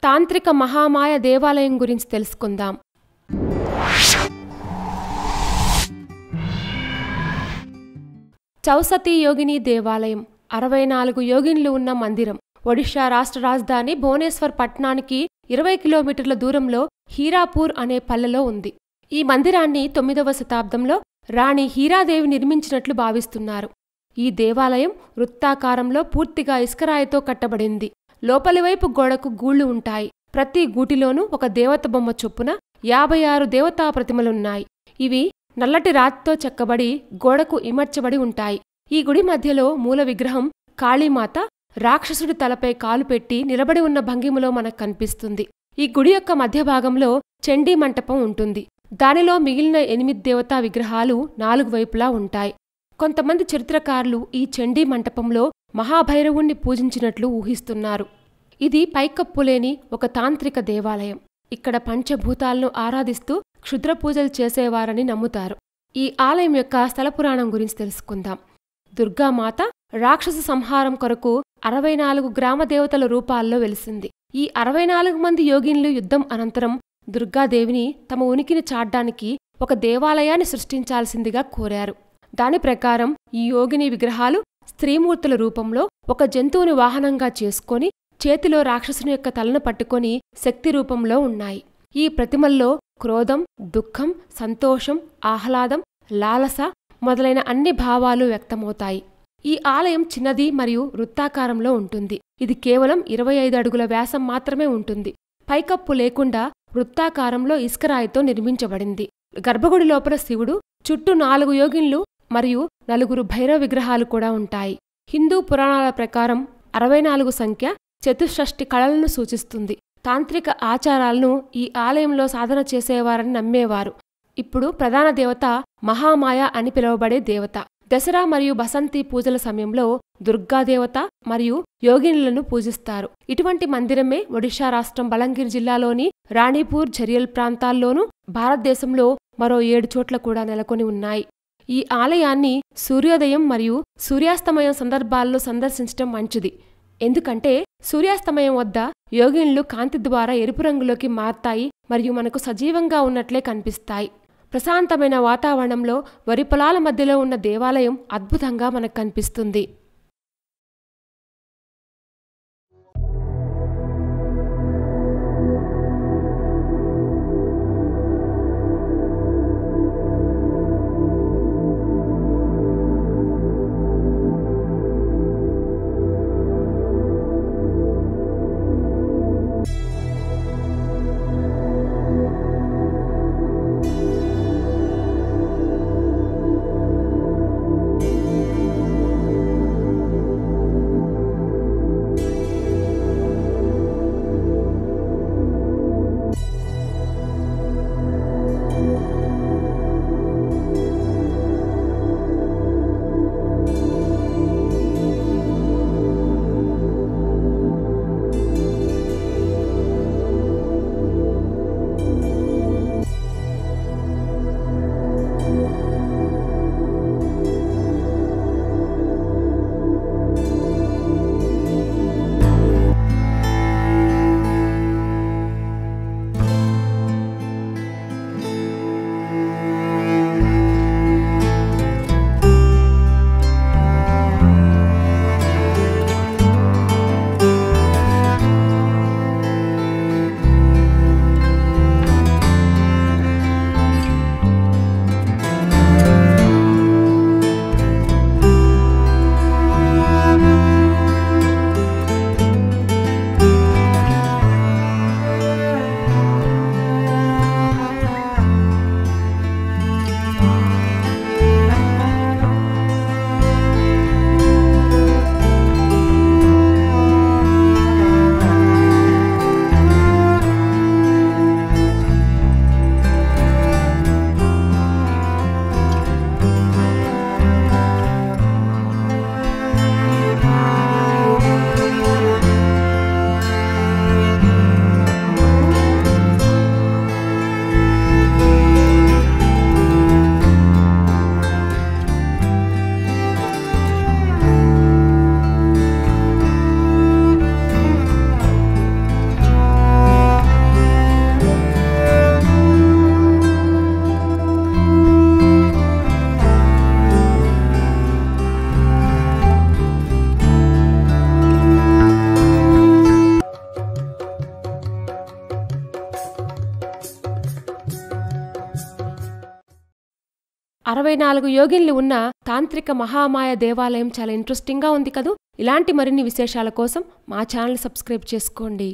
తాంత్రిక మహామాయ దేవాలయం గురించి తెలుసుకుందాం. చౌసతీ యోగిని దేవాలయం 64 యోగిన్లు ఉన్న మందిరం. ఒడిషా రాష్ట్ర రాజధాని భువనేశ్వర్ పట్టణానికి 20 కిలోమీటర్ల దూరంలో హీరాపూర్ అనే పల్లెలో ఉంది. ఈ మందిరాన్ని 9వ శతాబ్దంలో రాణి హీరాదేవి నిర్మించినట్లు భావిస్తున్నారు. ఈ దేవాలయం వృత్తాకారంలో పూర్తిగా ఇసుకరాయితో కట్టబడింది. లోపలివైపు గోడకు గూళ్లు ఉంటాయి. ప్రతి గూటిలోనూ ఒక దేవత బొమ్మ చొప్పున 56 దేవతా ప్రతిమలున్నాయి. ఇవి నల్లటి రాతితో చెక్కబడి గోడకు ఇమర్చబడి ఉంటాయి. ఈ గుడి మధ్యలో మూల విగ్రహం కాళీమాత రాక్షసుడి తలపై కాలు పెట్టి నిలబడి ఉన్న భంగిమలో మనకు కనిపిస్తుంది. ఈ గుడి యొక్క మధ్య భాగంలో చండీ మంటపం ఉంటుంది. దానిలో మిగిలిన 8 దేవతా విగ్రహాలు 4 వైపులా ఉంటాయి. కొంతమంది చరిత్రకారులు ఈ చండీ మంటపంలో మహాభైరవుణ్ణి పూజించినట్లు ఊహిస్తున్నారు. ఇది పైకప్పులేని ఒక తాంత్రిక దేవాలయం. ఇక్కడ పంచభూతాలను ఆరాధిస్తూ క్షుద్ర పూజలు చేసేవారని నమ్ముతారు. ఈ ఆలయం యొక్క స్థలపురాణం గురించి తెలుసుకుందాం. దుర్గామాత రాక్షస సంహారం కొరకు 64 గ్రామదేవతల రూపాల్లో వెలిసింది. ఈ 64 మంది యోగిన్లు యుద్ధం అనంతరం దుర్గాదేవిని తమ ఉనికిని చాడ్డానికి ఒక దేవాలయాన్ని సృష్టించాల్సిందిగా కోరారు. దాని ప్రకారం ఈ యోగిని విగ్రహాలు స్త్రీమూర్తుల రూపంలో ఒక జంతువుని వాహనంగా చేసుకొని చేతిలో రాక్షసుని యొక్క తలను పట్టుకొని శక్తి రూపంలో ఉన్నాయి. ఈ ప్రతిమల్లో క్రోధం, దుఃఖం, సంతోషం, ఆహ్లాదం, లాలస మొదలైన అన్ని భావాలు వ్యక్తమవుతాయి. ఈ ఆలయం చిన్నది మరియు వృత్తాకారంలో ఉంటుంది. ఇది కేవలం 25 అడుగుల వ్యాసం మాత్రమే ఉంటుంది. పైకప్పు లేకుండా వృత్తాకారంలో ఇసుకరాయితో నిర్మించబడింది. గర్భగుడి లోపల శివుడు, చుట్టూ 4 యోగిన్లు మరియు 4 భైరవ విగ్రహాలు కూడా ఉంటాయి. హిందూ పురాణాల ప్రకారం 64 సంఖ్య చతుషష్ఠి కళలను సూచిస్తుంది. తాంత్రిక ఆచారాలను ఈ ఆలయంలో సాధన చేసేవారని నమ్మేవారు. ఇప్పుడు ప్రధాన దేవత మహామాయ అని పిలువబడే దేవత. దసరా మరియు బసంతి పూజల సమయంలో దుర్గాదేవత మరియు యోగినులను పూజిస్తారు. ఇటువంటి మందిరమే ఒడిషా రాష్ట్రం బలంగిర్ జిల్లాలోని రాణిపూర్, ఝరియల్ ప్రాంతాల్లోనూ భారతదేశంలో మరో 7 చోట్ల కూడా నెలకొని ఉన్నాయి. ఈ ఆలయాన్ని సూర్యోదయం మరియు సూర్యాస్తమయం సందర్భాల్లో సందర్శించడం మంచిది. ఎందుకంటే సూర్యాస్తమయం వద్ద యోగిన్లు కాంతి ద్వారా ఎరుపు రంగులోకి మారతాయి మరియు మనకు సజీవంగా ఉన్నట్లే కనిపిస్తాయి. ప్రశాంతమైన వాతావరణంలో వరి పొలాల మధ్యలో ఉన్న దేవాలయం అద్భుతంగా మనకు కనిపిస్తుంది. 64 యోగిన్లు ఉన్న తాంత్రిక మహామాయ దేవాలయం చాలా ఇంట్రెస్టింగ్గా ఉంది కదూ. ఇలాంటి మరిన్ని విశేషాల కోసం మా ఛానల్ సబ్స్క్రైబ్ చేసుకోండి.